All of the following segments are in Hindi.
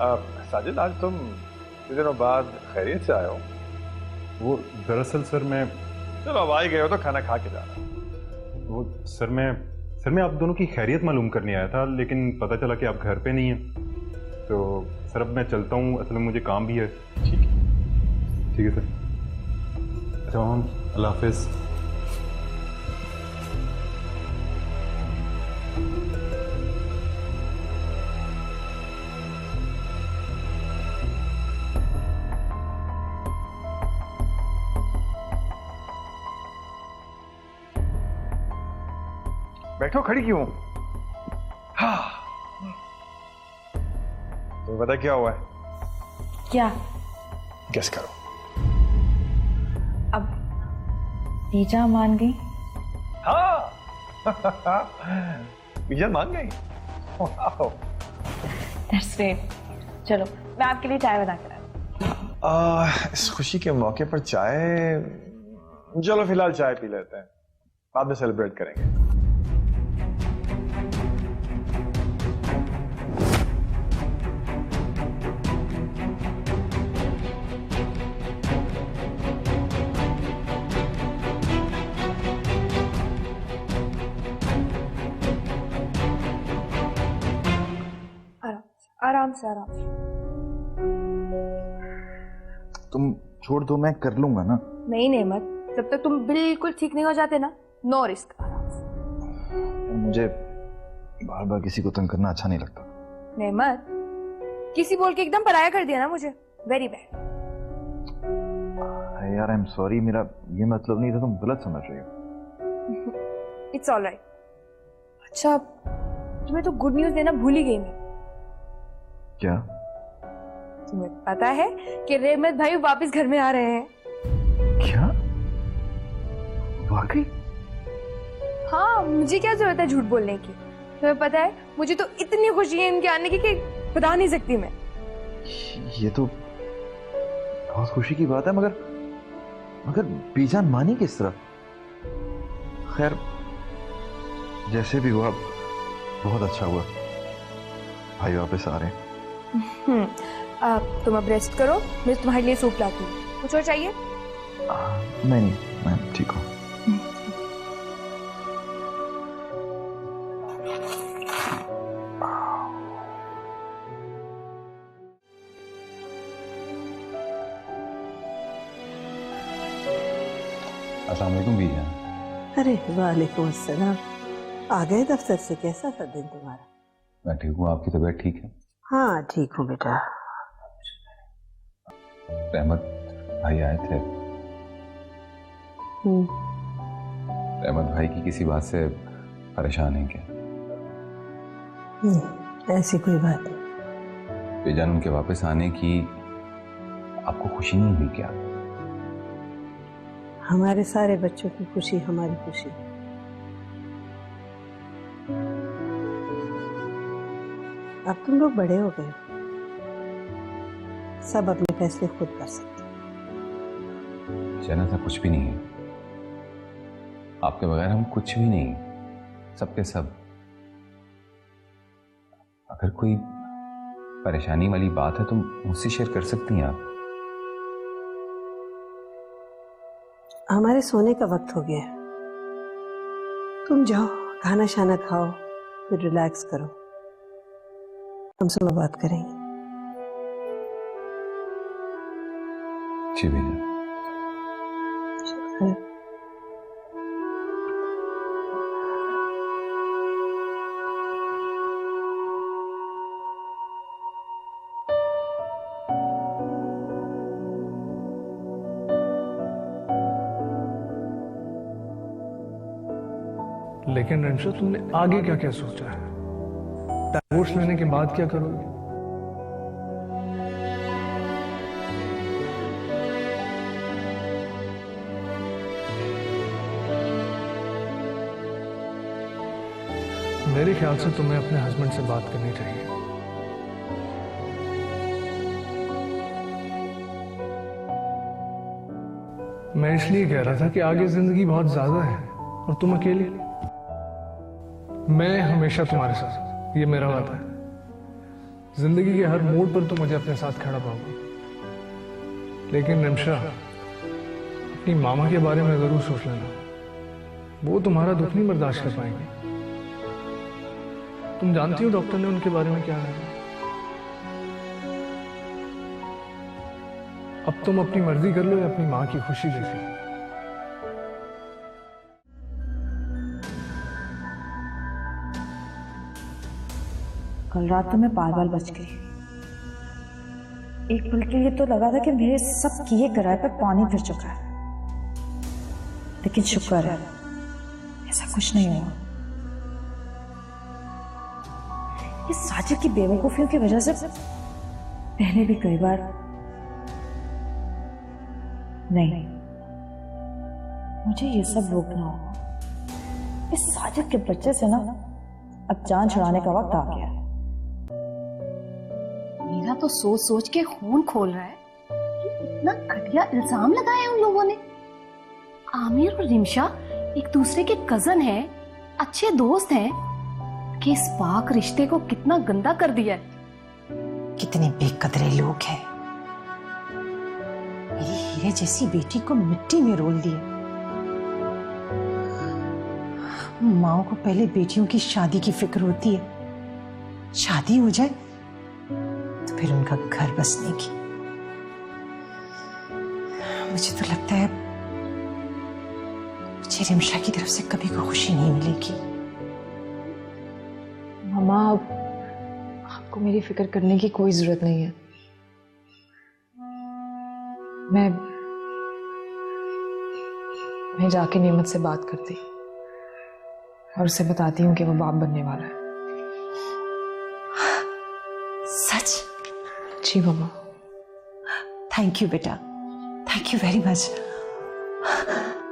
साजिद, आज तुम इतने दिनों बाद खैरियत से आए हो? वो दरअसल सर मैं, चलो अब आ ही गए हो तो खाना खा के जाना। वो सर मैं आप दोनों की खैरियत मालूम करने आया था, लेकिन पता चला कि आप घर पे नहीं हैं। तो सर अब मैं चलता हूँ, असल में मुझे काम भी है। ठीक है सर। अच्छा हम, अल्लाह हाफिज़। बैठो, खड़ी क्यों? हाँ, तुम्हें पता क्या हुआ है? क्या? गेस करो। अब तीजा मान गई? हाँ बीजा मान गई। Wow, that's great. चलो मैं आपके लिए चाय बना कर इस खुशी के मौके पर चाय, चलो फिलहाल चाय पी लेते हैं, बाद में सेलिब्रेट करेंगे। आराम से आराम से। तुम छोड़ दो, मैं कर लूंगा ना। नहीं नेमत, जब तक तुम बिल्कुल ठीक नहीं हो जाते ना, नो रिस्क। आराम से। मुझे बार बार किसी को तंग करना अच्छा नहीं लगता। नेमत, किसी बोल के एकदम पराया कर दिया ना मुझे, वेरी बैड। यार आई एम सॉरी, मेरा ये मतलब नहीं था, तुम गलत समझ रही हो। It's all right. अच्छा, तुम्हें तो गुड न्यूज देना भूल ही गई मैं। क्या? तुम्हें पता है कि रहमत भाई वापस घर में आ रहे हैं? क्या? वाकई? हाँ, मुझे क्या जरूरत है झूठ बोलने की। तुम्हें पता है, मुझे तो इतनी खुशी है इनके आने की कि बता नहीं सकती मैं। ये तो बहुत खुशी की बात है, मगर बीजान मानी किस तरह? खैर, जैसे भी हुआ बहुत अच्छा हुआ, भाई वापस आ रहे हैं। तुम अब रेस्ट करो, मैं तुम्हारे लिए सूप लाती हूँ। कुछ और चाहिए? नहीं, मैं ठीक हूँ। अस्सलाम वालेकुम भैया। अरे वालेकुम अस्सलाम। आ गए दफ्तर से? कैसा था दिन तुम्हारा? मैं ठीक हूँ, आपकी तबीयत ठीक है? हाँ ठीक हूँ बेटा। रहमत भाई आए थे। रहमत भाई की किसी बात से परेशान है क्या? ऐसी कोई बात नहीं। बेजान उनके वापस आने की आपको खुशी नहीं हुई क्या? हमारे सारे बच्चों की खुशी हमारी खुशी। अब तुम लोग बड़े हो गए, सब अपने फैसले खुद कर सकते। जाना था कुछ भी नहीं है, आपके बगैर हम कुछ भी नहीं, सबके सब। अगर कोई परेशानी वाली बात है तो मुझसे शेयर कर सकती हैं आप। हमारे सोने का वक्त हो गया है, तुम जाओ खाना शाना खाओ, फिर रिलैक्स करो, हम सुबह बात करेंगे। जी भैया। लेकिन रंशा, तुमने आगे क्या क्या सोचा है? डिवोर्स लेने के बाद क्या करोगे? मेरे ख्याल से तुम्हें अपने हस्बैंड से बात करनी चाहिए। मैं इसलिए कह रहा था कि आगे जिंदगी बहुत ज्यादा है और तुम अकेले। मैं हमेशा तुम्हारे साथ, ये मेरा वादा है। जिंदगी के हर मोड़ पर तुम मुझे अपने साथ खड़ा पाओगे, लेकिन रिमशा अपनी मामा के बारे में जरूर सोच लेना, वो तुम्हारा दुख नहीं बर्दाश्त कर पाएंगे। तुम जानती हो डॉक्टर ने उनके बारे में क्या कहा। अब तुम अपनी मर्जी कर लो या अपनी माँ की खुशी देख लो। कल रात तो मैं बाल बाल बच गई। एक पल के लिए तो लगा था कि मेरे सब किए कराए पर पानी फिर चुका है, लेकिन शुक्र है ऐसा कुछ नहीं हुआ। इस साजिद की बेवकूफियों की वजह से पहले भी कई बार नहीं, मुझे ये सब रोकना होगा। इस साजिद के बच्चे से ना अब जान छुड़ाने का वक्त आ गया है। मेरा तो सोच सोच के खून खोल रहा है कि इतना घटिया इल्जाम लगाया है उन लोगों ने। आमिर और रिमशा एक दूसरे के कजन हैं, अच्छे दोस्त हैं, कि इस पाक रिश्ते को कितना गंदा कर दिया है। कितने बेकदरे लोग हैं, मेरी हीरे जैसी बेटी को मिट्टी में रोल दिए। माओ को पहले बेटियों की शादी की फिक्र होती है, शादी हो जाए तो फिर उनका घर बसने की। मुझे तो लगता है मुझे रिमशा की तरफ से कभी कोई खुशी नहीं मिलेगी। मामा, आपको मेरी फिक्र करने की कोई जरूरत नहीं है। मैं जाके नेमत से बात करती और उसे बताती हूँ कि वो बाप बनने वाला है। सच? जी मामा। थैंक यू बेटा, थैंक यू वेरी मच।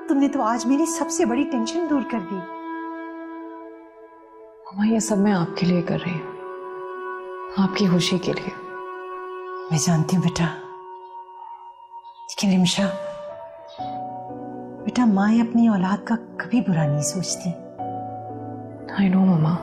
तुमने तो आज मेरी सबसे बड़ी टेंशन दूर कर दी। मामा, ये सब मैं आपके लिए कर रही हूँ, आपकी खुशी के लिए। मैं जानती हूँ बेटा, लेकिन रिमशा बेटा, माँ अपनी औलाद का कभी बुरा नहीं सोचती। आई नो मामा।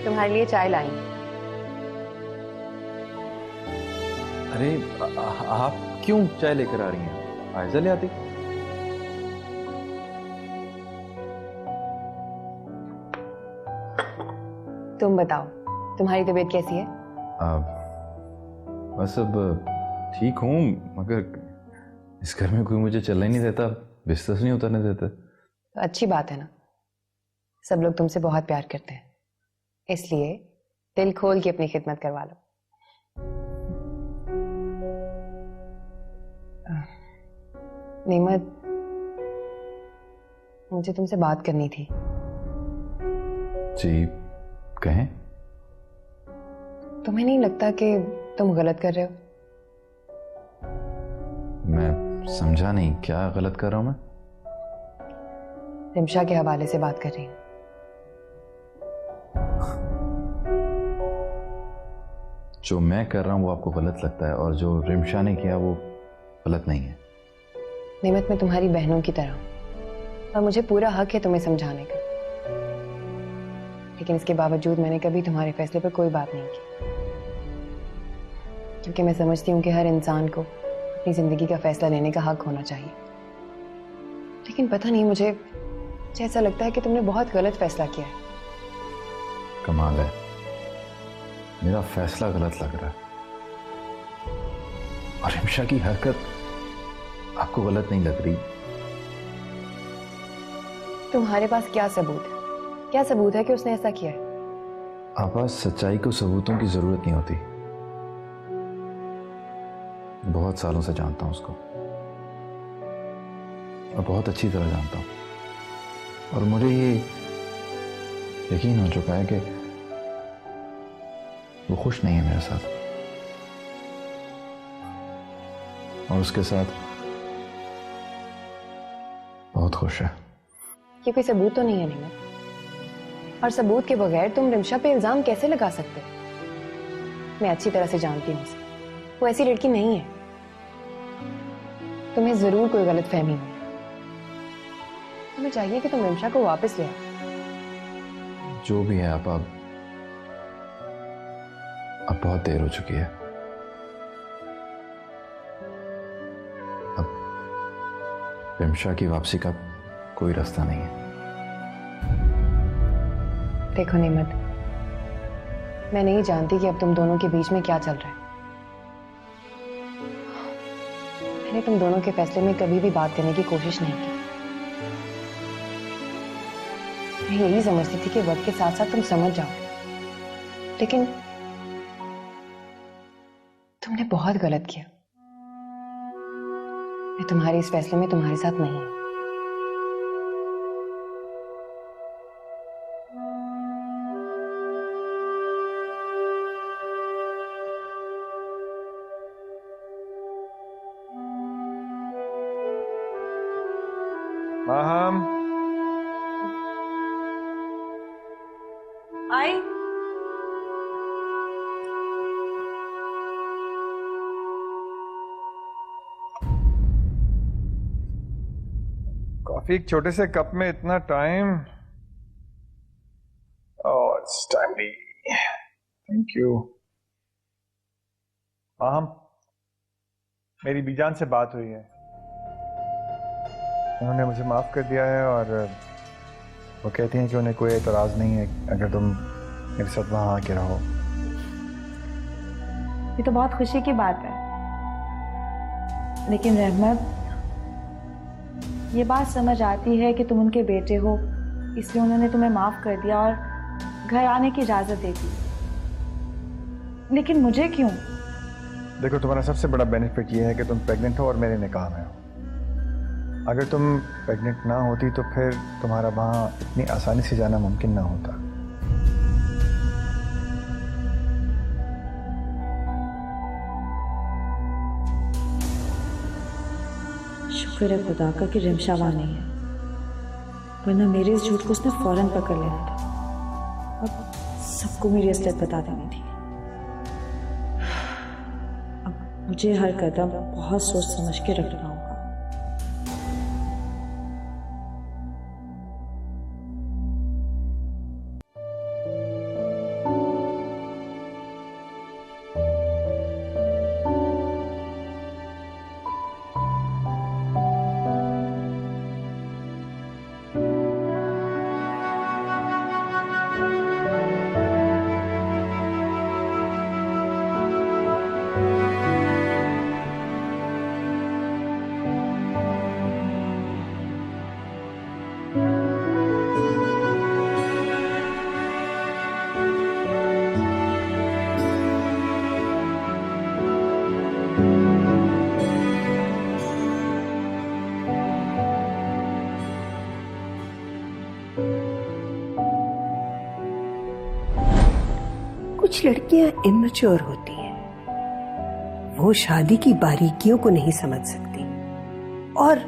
तुम्हारे लिए चाय लाई। अरे आप क्यों चाय लेकर आ रही हैं? आयजा ले आती। तुम बताओ, तुम्हारी तबीयत कैसी है? बस अब ठीक हूँ, मगर इस घर में कोई मुझे चलने नहीं देता, बिस्तर से नहीं उतरने देता। तो अच्छी बात है ना, सब लोग तुमसे बहुत प्यार करते हैं, इसलिए दिल खोल के अपनी खिदमत करवा लो। नेमत, मुझे तुमसे बात करनी थी। जी कहें। तुम्हें नहीं लगता कि तुम गलत कर रहे हो? मैं समझा नहीं, क्या गलत कर रहा हूं मैं? रिमशा के हवाले से बात कर रही हूँ। जो मैं कर रहा हूं वो आपको गलत लगता है, और जो रिमशा ने किया वो गलत नहीं है। नेमत, मैं तुम्हारी बहनों की तरह हूं और मुझे पूरा हक है तुम्हें समझाने का, लेकिन इसके बावजूद मैंने कभी तुम्हारे फैसले पर कोई बात नहीं की, क्योंकि मैं समझती हूँ कि हर इंसान को अपनी जिंदगी का फैसला लेने का हक होना चाहिए। लेकिन पता नहीं, मुझे ऐसा लगता है कि तुमने बहुत गलत फैसला किया है। कमाल है, मेरा फैसला गलत लग रहा है और रिमशा की हरकत आपको गलत नहीं लग रही। तुम्हारे पास क्या सबूत है? क्या सबूत है कि उसने ऐसा किया है? आपास, सच्चाई को सबूतों की जरूरत नहीं होती। बहुत सालों से जानता हूं उसको और बहुत अच्छी तरह जानता हूं, और मुझे ये यकीन हो चुका है कि वो खुश नहीं है मेरे साथ, और उसके साथ बहुत खुश है। ये कोई सबूत तो नहीं है नेमत, और सबूत के बगैर तुम रिमशा पे इल्जाम कैसे लगा सकते हो? मैं अच्छी तरह से जानती हूँ उसे। वो ऐसी लड़की नहीं है। तुम्हें जरूर कोई गलत फहमी हुई। तुम्हें चाहिए कि तुम रिमशा को वापस ले आओ। जो भी है आप, अब बहुत देर हो चुकी है। अब रिमशा की वापसी का कोई रास्ता नहीं है। देखो निमत, मैं नहीं जानती कि अब तुम दोनों के बीच में क्या चल रहा है। मैंने तुम दोनों के फैसले में कभी भी बात करने की कोशिश नहीं की। मैं यही समझती थी कि वक्त के साथ साथ तुम समझ जाओगे, लेकिन तुमने बहुत गलत किया। मैं तुम्हारे इस फैसले में तुम्हारे साथ नहीं हूं। माहम, आई। कॉफी एक छोटे से कप में इतना time. Oh, it's timely. Thank you. Maham, मेरी बीजान से बात हुई है। उन्होंने मुझे माफ कर दिया है और वो कहती हैं कि उन्हें कोई एतराज नहीं है अगर तुम मेरे साथ वहां आके रहो। ये तो बहुत खुशी की बात है, लेकिन रहमत, ये बात समझ आती है कि तुम उनके बेटे हो, इसलिए उन्होंने तुम्हें माफ कर दिया और घर आने की इजाजत दे दी। लेकिन मुझे क्यों? देखो, तुम्हारा सबसे बड़ा बेनिफिट ये है कि तुम प्रेग्नेंट हो और मेरे निकाह में हो। अगर तुम प्रेग्नेंट ना होती तो फिर तुम्हारा वहां इतनी आसानी से जाना मुमकिन ना होता। शुक्र है खुदा का कि रिमशा वहां नहीं है, वरना मेरे इस झूठ को उसने फौरन पकड़ लेना था और सबको मेरी असलियत बता देनी थी। अब मुझे हर कदम बहुत सोच समझ के रखना होगा। कुछ लड़कियां इमेच्योर होती हैं, वो शादी की बारीकियों को नहीं समझ सकती और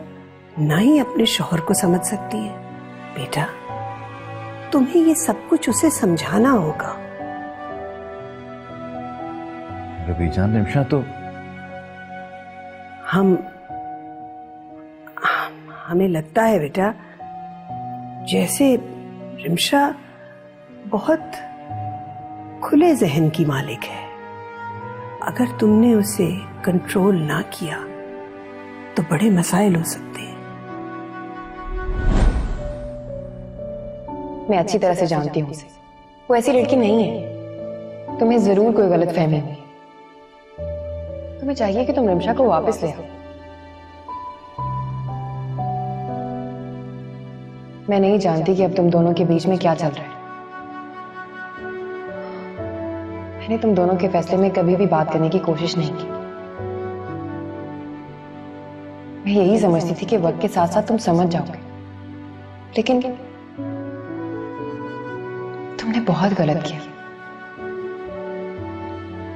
ना ही अपने शौहर को समझ सकती है। बेटा, तुम्हें ये सब कुछ उसे समझाना होगा। बीजान, रिमशा तो हमें लगता है बेटा, जैसे रिमशा बहुत खुले जहन की मालिक है। अगर तुमने उसे कंट्रोल ना किया तो बड़े मसाइल हो सकते हैं। मैं अच्छी तरह से जानती हूँ उसे। वो ऐसी लड़की नहीं है। तुम्हें जरूर कोई गलत फहमी हुई। तुम्हें चाहिए कि तुम रिमशा को वापस ले आओ। मैं नहीं जानती कि अब तुम दोनों के बीच में क्या चल रहा है। मैंने तुम दोनों के फैसले में कभी भी बात करने की कोशिश नहीं की। मैं यही समझती थी कि वक्त के साथ साथ तुम समझ जाओगे, लेकिन तुमने बहुत गलत किया।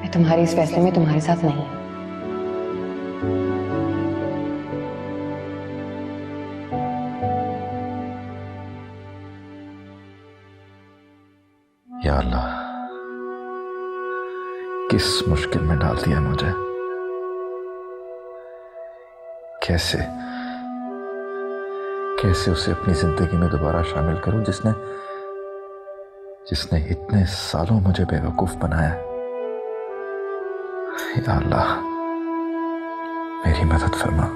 मैं तुम्हारे इस फैसले में तुम्हारे साथ नहीं हूं। या अल्लाह, किस मुश्किल में डाल दिया मुझे। कैसे कैसे उसे अपनी जिंदगी में दोबारा शामिल करूं जिसने जिसने इतने सालों मुझे बेवकूफ बनाया। या अल्लाह मेरी मदद फरमा।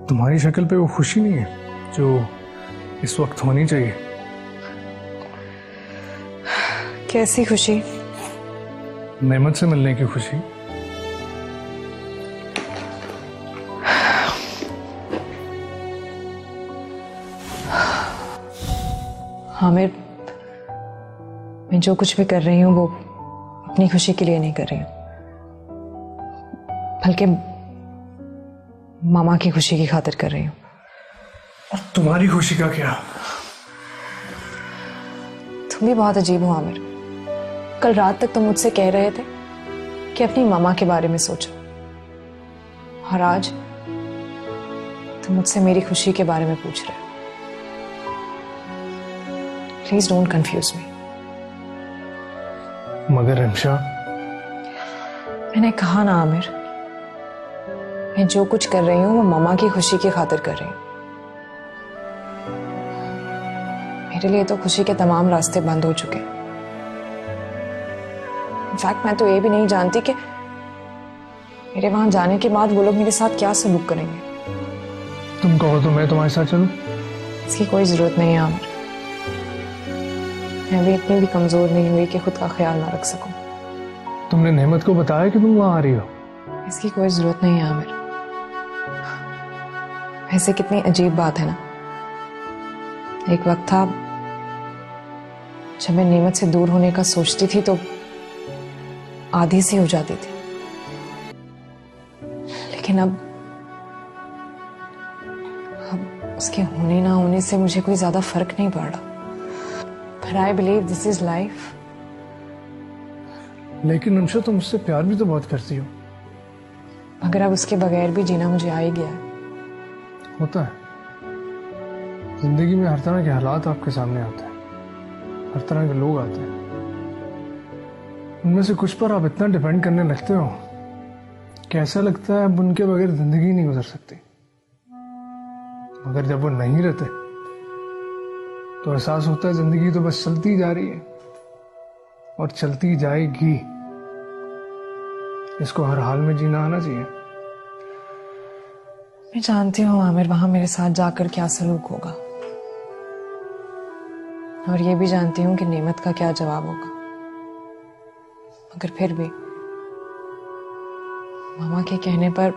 तुम्हारी शक्ल पे वो खुशी नहीं है जो इस वक्त होनी चाहिए। कैसी खुशी? नेमत से मिलने की खुशी। आमिर, मैं जो कुछ भी कर रही हूँ वो अपनी खुशी के लिए नहीं कर रही हूँ, बल्कि मामा की खुशी की खातिर कर रही हूँ। और तुम्हारी खुशी का क्या? तुम भी बहुत अजीब हो आमिर। कल रात तक तुम मुझसे कह रहे थे कि अपनी मामा के बारे में सोचो, और आज तुम मुझसे मेरी खुशी के बारे में पूछ रहे हो। Please don't confuse me. मगर रिमशा, मैंने कहा ना आमिर, मैं जो कुछ कर रही हूँ वो मामा की खुशी की खातिर कर रही हूँ। मेरे लिए तो खुशी के तमाम रास्ते बंद हो चुके हैं। इनफैक्ट मैं तो ये भी नहीं जानती कि मेरे वहां जाने के बाद वो लोग मेरे साथ क्या सलूक करेंगे। तुम कहो तो मैं तुम्हारे साथ चलूं? इसकी कोई जरूरत नहीं है आमिर। मैं भी इतनी भी कमजोर नहीं हुई कि खुद का ख्याल ना रख सकूं। तुमने नेमत को बताया कि तुम वहां आ रही हो? इसकी कोई जरूरत नहीं है आमिर। वैसे कितनी अजीब बात है ना, एक वक्त था जब मैं नेमत से दूर होने का सोचती थी तो आधी सी हो जाती थी, लेकिन अब उसके होने ना होने से मुझे कोई ज्यादा फर्क नहीं पड़ रहा। But I believe this is life. लेकिन रिमशा, तुम उससे प्यार भी तो बहुत करती हो। मगर अब उसके बगैर भी जीना मुझे आ ही गया है। होता है, जिंदगी में हर तरह के हालात आपके सामने आते हैं, हर तरह के लोग आते हैं। उनमें से कुछ पर आप इतना डिपेंड करने लगते हो कि ऐसा लगता है अब उनके बगैर जिंदगी नहीं गुजर सकती। मगर जब वो नहीं रहते तो एहसास होता है जिंदगी तो बस चलती जा रही है और चलती जाएगी। इसको हर हाल में जीना आना चाहिए। मैं जानती हूँ आमिर वहां मेरे साथ जाकर क्या सलूक होगा, और ये भी जानती हूँ कि नेमत का क्या जवाब होगा। मगर फिर भी मामा के कहने पर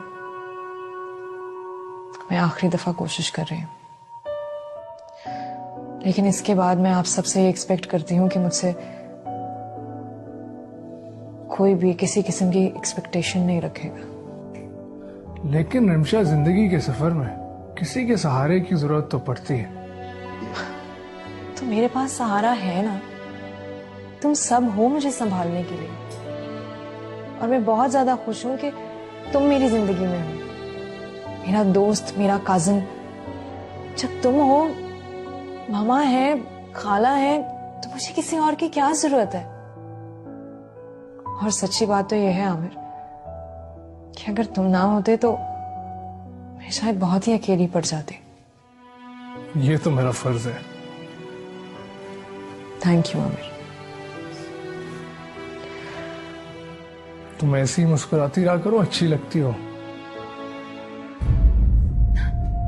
मैं आखिरी दफा कोशिश कर रही हूँ। लेकिन इसके बाद मैं आप सबसे ये एक्सपेक्ट करती हूँ कि मुझसे कोई भी किसी किस्म की एक्सपेक्टेशन नहीं रखेगा। लेकिन रिमशा, जिंदगी के सफर में किसी के सहारे की जरूरत तो पड़ती है। तो मेरे पास सहारा है ना, तुम सब हो मुझे संभालने के लिए, और मैं बहुत ज्यादा खुश हूं कि तुम मेरी जिंदगी में हो, मेरा दोस्त, मेरा काजिन। जब तुम हो, मामा है, खाला है, तो मुझे किसी और की क्या जरूरत है। और सच्ची बात तो यह है आमिर कि अगर तुम ना होते तो मैं शायद बहुत ही अकेली पड़ जाती। ये तो मेरा फर्ज है। Thank you Aamir. तुम ऐसी मुस्कुराती रहा करो, अच्छी लगती हो।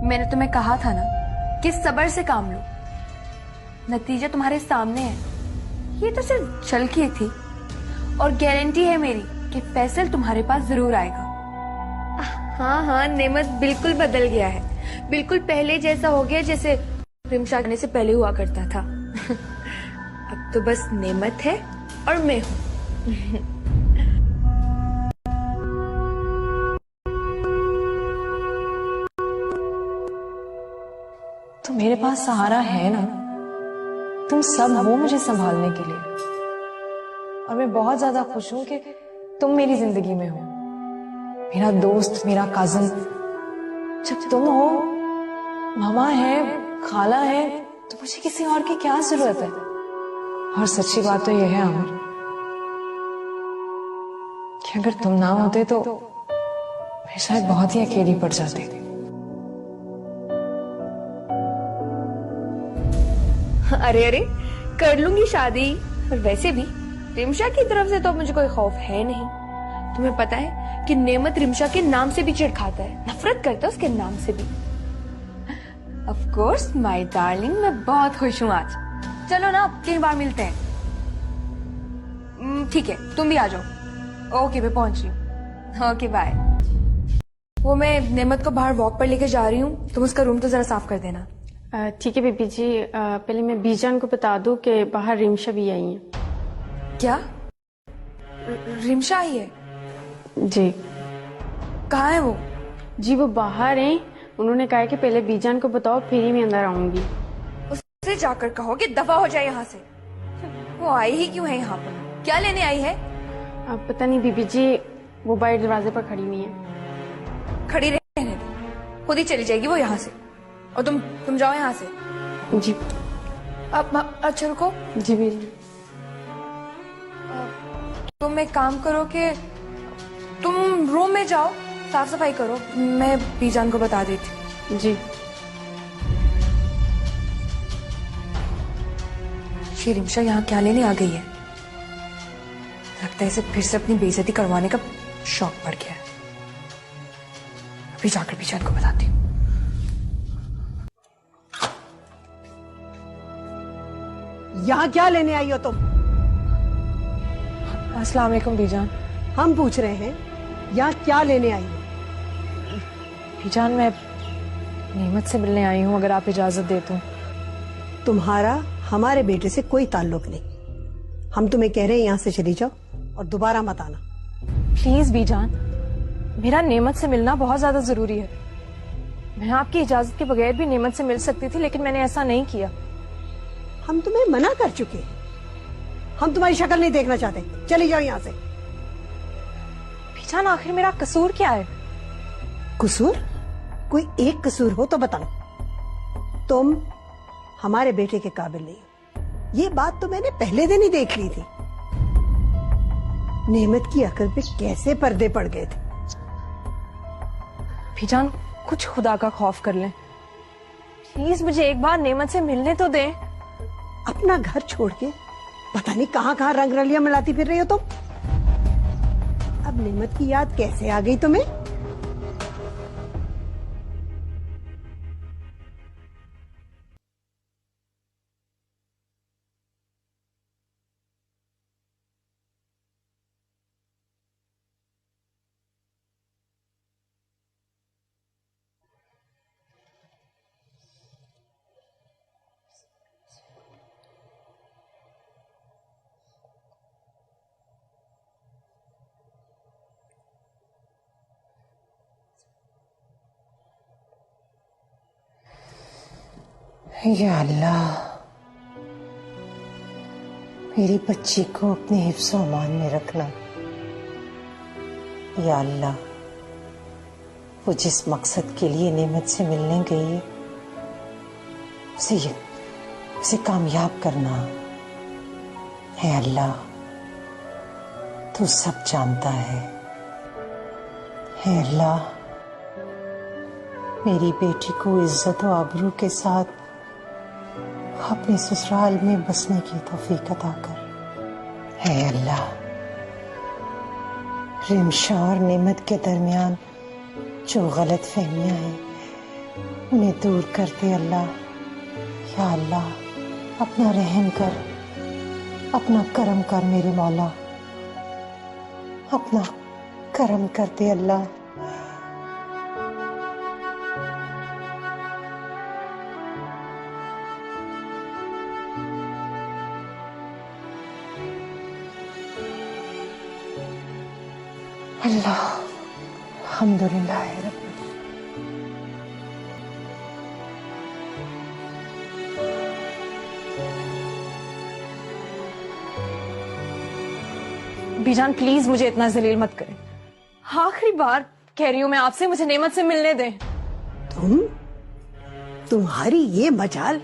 मैंने तुम्हें कहा था ना कि सब्र से काम लो, नतीजा तुम्हारे सामने है। ये तो सिर्फ झलकी थी, और गारंटी है मेरी कि फैसल तुम्हारे पास जरूर आएगा। हाँ हाँ, नेमत बिल्कुल बदल गया है, बिल्कुल पहले जैसा हो गया जैसे रिमशा आने से पहले हुआ करता था। अब तो बस नेमत है और मैं हूं। तो मेरे पास सहारा है ना, तुम सब हो मुझे संभालने के लिए, और मैं बहुत ज्यादा खुश हूं कि तुम मेरी जिंदगी में हो, मेरा दोस्त, मेरा काजिन। जब तुम हो, मामा है, खाला है, तो मुझे किसी और की क्या जरूरत है। और सच्ची बात तो यह है आमिर कि अगर तुम ना होते तो मैं शायद बहुत ही अकेली पड़ जाती। अरे अरे, कर लूंगी शादी। और वैसे भी रिमशा की तरफ से तो मुझे कोई खौफ है नहीं। तुम्हें पता है कि नेमत रिमशा के नाम से भी चिढ़ खाता है, नफरत करता है उसके नाम से भी। ऑफ कोर्स माय डार्लिंग, मैं बहुत खुश हूँ आज। चलो ना, कई बार मिलते हैं। ठीक है, तुम भी आ जाओ। ओके, मैं पहुंच रही हूँ। Okay bye. वो मैं नेमत को बाहर वॉक पर लेके जा रही हूँ, तुम उसका रूम तो जरा साफ कर देना। ठीक है बीबी जी, पहले मैं बीजान को बता दूं कि बाहर रिमशा भी आई है। क्या? रिमशा आई है? जी। कहाँ है वो? जी वो बाहर हैं। उन्होंने कहा कि पहले बीजान को बताओ फिर ही मैं अंदर आऊंगी। उससे जाकर कहो कि दफा हो जाए यहाँ से। वो आई ही क्यों है यहाँ पर? क्या लेने आई है? अब पता नहीं बीबी जी, वो बाहर दरवाजे पर खड़ी हुई है। खड़ी रहने दो, खुद ही चली जाएगी वो यहाँ से। और तुम जाओ यहाँ से। जी। अब अच्छा रुको। जी बीजी। तुम एक काम करो कि तुम रूम में जाओ, साफ सफाई करो, मैं बीजान को बता देती। जी। ये रिमशा यहाँ क्या लेने आ गई है? लगता है इसे फिर से अपनी बेइज्जती करवाने का शौक पड़ गया है। अभी जाकर बीजान को बताती हूँ। यहाँ क्या लेने आई हो तुम? अस्सलाम वालेकुम बीजान। हम पूछ रहे हैं यहाँ क्या लेने आई हो? बीजान मैं नेमत से मिलने आई हूँ, अगर आप इजाजत दे तो। तुम्हारा हमारे बेटे से कोई ताल्लुक नहीं। हम तुम्हें कह रहे हैं यहाँ से चली जाओ और दोबारा मत आना। प्लीज बीजान, मेरा नेमत से मिलना बहुत ज्यादा जरूरी है। मैं आपकी इजाजत के बगैर भी नेमत से मिल सकती थी, लेकिन मैंने ऐसा नहीं किया। हम तुम्हें मना कर चुके हैं। हम तुम्हारी शक्ल नहीं देखना चाहते। चली जाओ यहाँ से। बीजान आखिर मेरा कसूर क्या है? कसूर? कोई एक कसूर हो तो बताओ। तुम हमारे बेटे के काबिल नहीं हो। ये बात तो मैंने पहले दिन ही देख ली थी। नेमत की अकल पे कैसे पर्दे पड़ गए थे। बीजान कुछ खुदा का खौफ कर लें, प्लीज मुझे एक बार नेमत से मिलने तो दें। अपना घर छोड़ के पता नहीं कहाँ कहाँ रंग रलियां मिलाती फिर रही हो तुम। अब नेमत की याद कैसे आ गई तुम्हें? या अल्लाह, मेरी बच्ची को अपने हिफ्ज़ और अमान में रखना। या अल्लाह, वो जिस मकसद के लिए नेमत से मिलने गई है उसे कामयाब करना। है अल्लाह, तू सब जानता है। अल्लाह, मेरी बेटी को इज्जत और आबरू के साथ अपने ससुराल में बसने की तौफीक अता कर। है अल्लाह, रिमशा और नेमत के दरमियान जो गलत फहमियां हैं उन्हें दूर कर दे अल्लाह। या अल्लाह, अपना रहम कर, अपना करम कर मेरे मौला, अपना करम कर दे अल्लाह। अल्लाह, अल्हम्दुलिल्लाह रब्बिल। बीजान प्लीज मुझे इतना जलील मत करें। आखिरी बार कह रही हूं मैं आपसे, मुझे नेमत से मिलने दें। तुम तुम्हारी ये मजाल,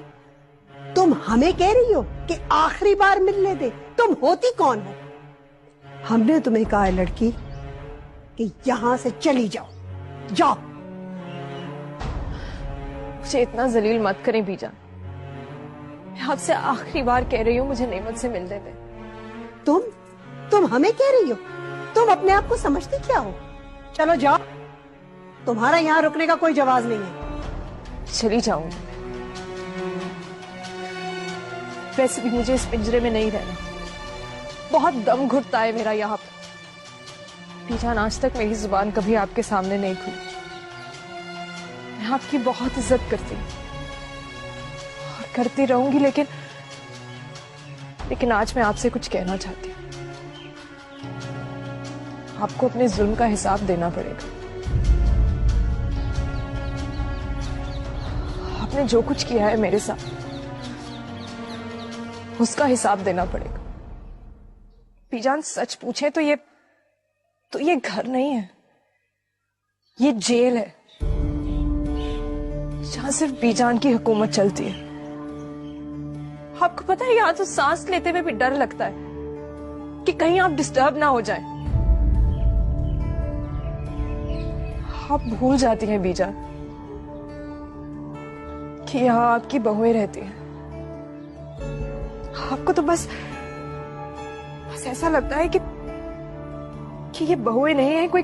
तुम हमें कह रही हो कि आखिरी बार मिलने दे। तुम होती कौन हो? हमने तुम्हें कहा है लड़की कि यहां से चली जाओ, जाओ। मुझे इतना जलील मत करें बीजान। मैं आपसे आखिरी बार कह रही हूँ, मुझे नेमत से मिलने दें। तुम हमें कह रही हो? तुम अपने आप को समझती क्या हो? चलो जाओ, तुम्हारा यहाँ रुकने का कोई जवाब नहीं है। चली जाऊंगी, वैसे भी मुझे इस पिंजरे में नहीं रहना। बहुत दम घुटता है मेरा यहाँ पर। बीजान, आज तक मेरी जुबान कभी आपके सामने नहीं खुली। मैं आपकी बहुत इज्जत करती हूँ और करती रहूंगी, लेकिन आज मैं आपसे कुछ कहना चाहती हूँ। आपको अपने जुल्म का हिसाब देना पड़ेगा। आपने जो कुछ किया है मेरे साथ, उसका हिसाब देना पड़ेगा। बीजान, सच पूछे तो ये घर नहीं है, ये जेल है जहां सिर्फ बीजान की हुकूमत चलती है। आपको पता है, यहां तो सांस लेते हुए भी डर लगता है कि कहीं आप डिस्टर्ब ना हो जाएं। आप भूल जाती हैं बीजान कि यहाँ आपकी बहुएं रहती हैं। आपको तो बस ऐसा लगता है कि ये बहुएं नहीं है, कोई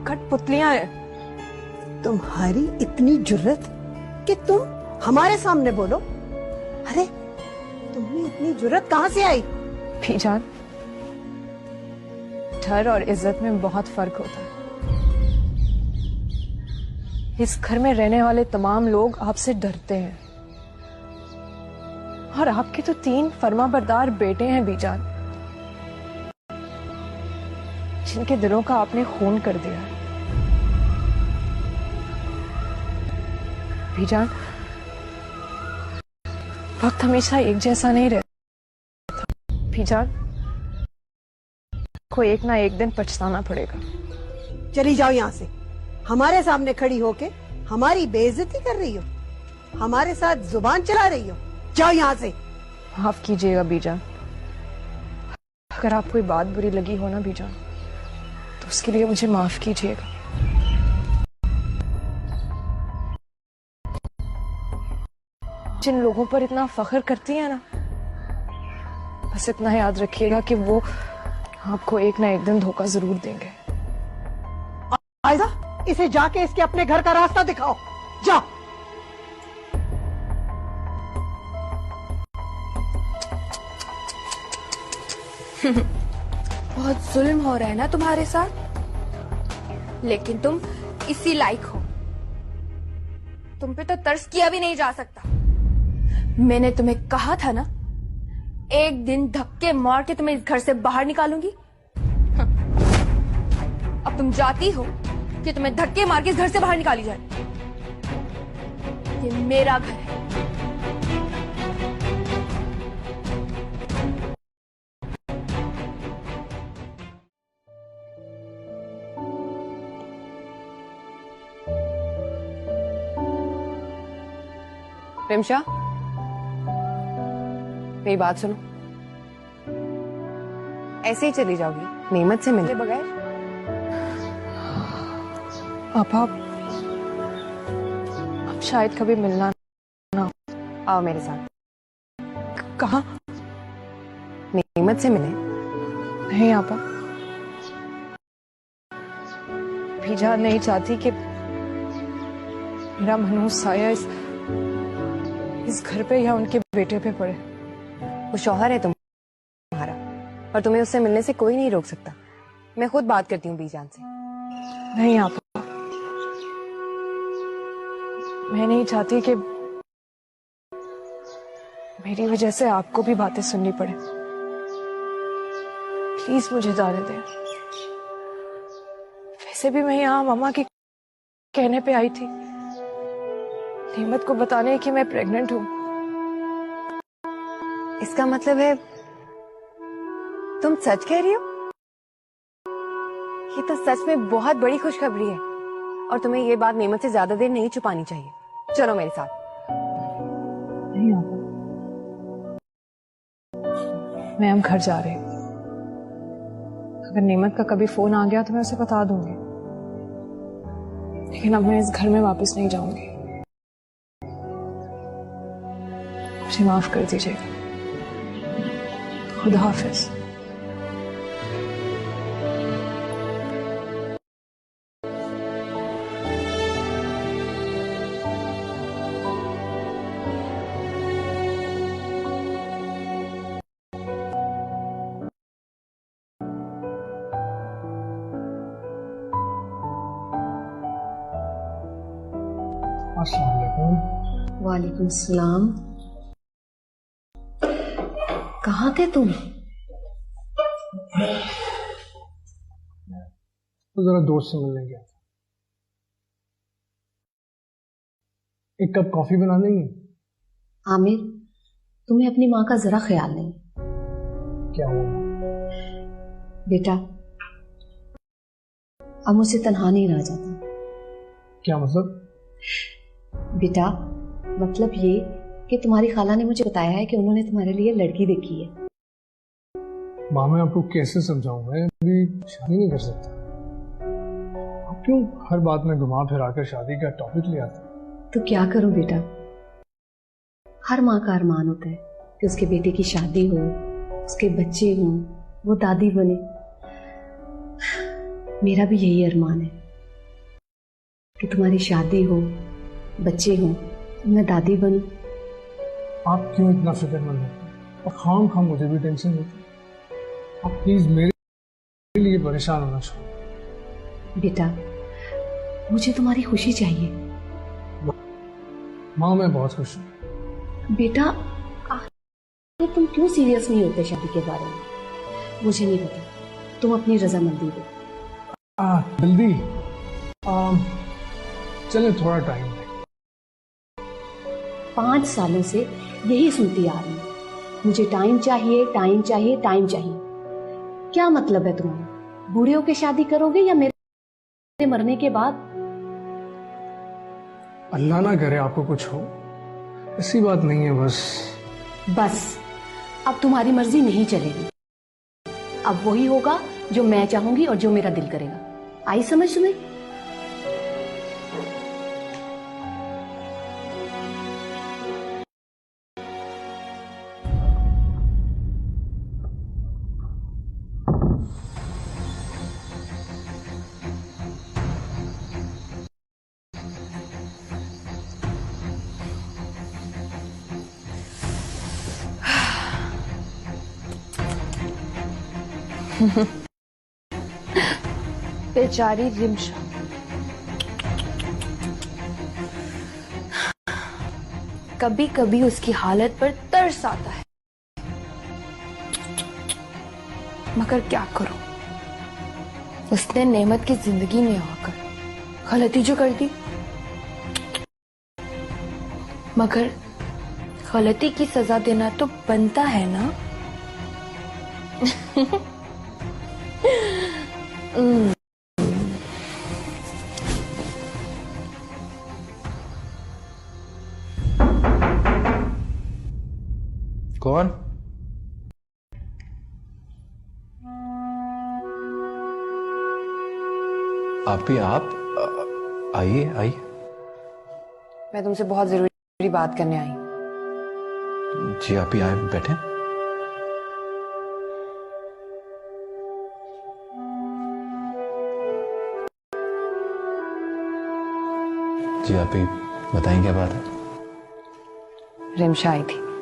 कठपुतलियां हैं। तुम्हारी इतनी जुर्रत कि तुम हमारे सामने बोलो? अरे तुम्हें इतनी जुर्रत कहां से आई? बीजान, डर और इज्जत में बहुत फर्क होता है। इस घर में रहने वाले तमाम लोग आपसे डरते हैं, और आपके तो 3 फर्माबरदार बेटे हैं बीजान, जिनके दिलों का आपने खून कर दिया है। बीजान, वक्त हमेशा एक जैसा नहीं रहता। बीजान को एक ना एक दिन पछताना पड़ेगा। चली जाओ यहाँ से। हमारे सामने खड़ी होके हमारी बेइज्जती कर रही हो, हमारे साथ जुबान चला रही हो। जाओ यहाँ से। माफ कीजिएगा बीजान, अगर आपको कोई बात बुरी लगी हो ना बीजान, तो उसके लिए मुझे माफ कीजिएगा। जिन लोगों पर इतना फख्र करती है ना, बस इतना याद रखिएगा कि वो आपको एक ना एक दिन धोखा जरूर देंगे। आयजा, इसे जाके इसके अपने घर का रास्ता दिखाओ। जाओ। बहुत जुल्म हो रहा है ना तुम्हारे साथ, लेकिन तुम इसी लायक हो। तुम पे तो तरस किया भी नहीं जा सकता। मैंने तुम्हें कहा था ना, एक दिन धक्के मार के तुम्हें इस घर से बाहर निकालूंगी। अब तुम जाती हो कि तुम्हें धक्के मार के इस घर से बाहर निकाली जाए। ये मेरा घर है। रिमशा, मेरी बात सुनो। ऐसे ही चली जाओगी नेमत से मिले बगैर? पापा, अब शायद कभी मिलना ना। आओ मेरे साथ। कहाँ? नेमत से मिले। नहीं आपा, बीजान नहीं चाहती कि मेरा मनहूस साया इस घर पे या उनके बेटे पे पड़े। वो शौहर है तुम्हारा, और तुम्हें उससे मिलने से कोई नहीं रोक सकता। मैं खुद बात करती हूँ बीजान से। नहीं आपा, मैं नहीं चाहती कि मेरी वजह से आपको भी बातें सुननी पड़े। प्लीज मुझे जाने दें। वैसे भी मैं यहाँ मामा के कहने पे आई थी, नेमत को बताने कि मैं प्रेग्नेंट हूँ। इसका मतलब है तुम सच कह रही हो? ये तो सच में बहुत बड़ी खुशखबरी है, और तुम्हें ये बात नेमत से ज्यादा देर नहीं छुपानी चाहिए। चलो मेरे साथ। नहीं आता, मैं अब घर जा रही हूँ। अगर नेमत का कभी फोन आ गया तो मैं उसे बता दूंगी, लेकिन अब मैं इस घर में वापस नहीं जाऊंगी। मुझे माफ कर दीजिएगा। खुदा हाफिज। वालेकुम सलाम। कहाँ थे तुम? तो जरा दोस्त से मिलने गया था। एक कप कॉफी बना देंगे? आमिर, तुम्हें अपनी माँ का जरा ख्याल नहीं। क्या हुआ? बेटा, अब मुझसे तन्हा नहीं रहा जाता। क्या मतलब? बेटा, मतलब ये कि तुम्हारी खाला ने मुझे बताया है कि उन्होंने तुम्हारे लिए लड़की देखी है। माँ, मैं आपको कैसे समझाऊं? मैं अभी शादी नहीं कर सकता। आप क्यों हर बात में घुमा फिरा कर शादी का टॉपिक ले आते? तो क्या करूं बेटा, हर माँ का अरमान होता है कि उसके बेटे की शादी हो, उसके बच्चे हों, वो दादी बने। मेरा भी यही अरमान है कि तुम्हारी शादी हो, बच्चे हों, मैं दादी बनूं। आप क्यों इतना फिक्रमंद हैं? और खाम खाम मुझे भी टेंशन होती है। आप प्लीज मेरे लिए परेशान होना छोड़ो। बेटा, मुझे तुम्हारी खुशी चाहिए। माँ, मैं बहुत खुश हूँ। बेटा, आखिर तुम क्यों सीरियस नहीं होते शादी के बारे में? मुझे नहीं पता, तुम अपनी रजामंदी दो। जल्दी चले, थोड़ा टाइम है। 5 सालों से यही सुनती आ रही हूँ, मुझे टाइम चाहिए, टाइम चाहिए, टाइम चाहिए। क्या मतलब है तुम्हारा? बूढ़े होके शादी करोगे या मेरे मरने के बाद? अल्लाह ना करे आपको कुछ हो, ऐसी बात नहीं है। बस अब तुम्हारी मर्जी नहीं चलेगी। अब वही होगा जो मैं चाहूंगी और जो मेरा दिल करेगा। आई समझ तुम्हें? बेचारी रिमशा, कभी कभी उसकी हालत पर तरस आता है, मगर क्या करूं, उसने नेमत की जिंदगी में आकर गलती जो कर दी। मगर गलती की सजा देना तो बनता है ना। कौन? आप ही? आप आइए आइए। मैं तुमसे बहुत जरूरी बात करने आई हूँ। जी आप ही आए, बैठे। जी आप ही बताएं, क्या बात है? रिमशा आई थी।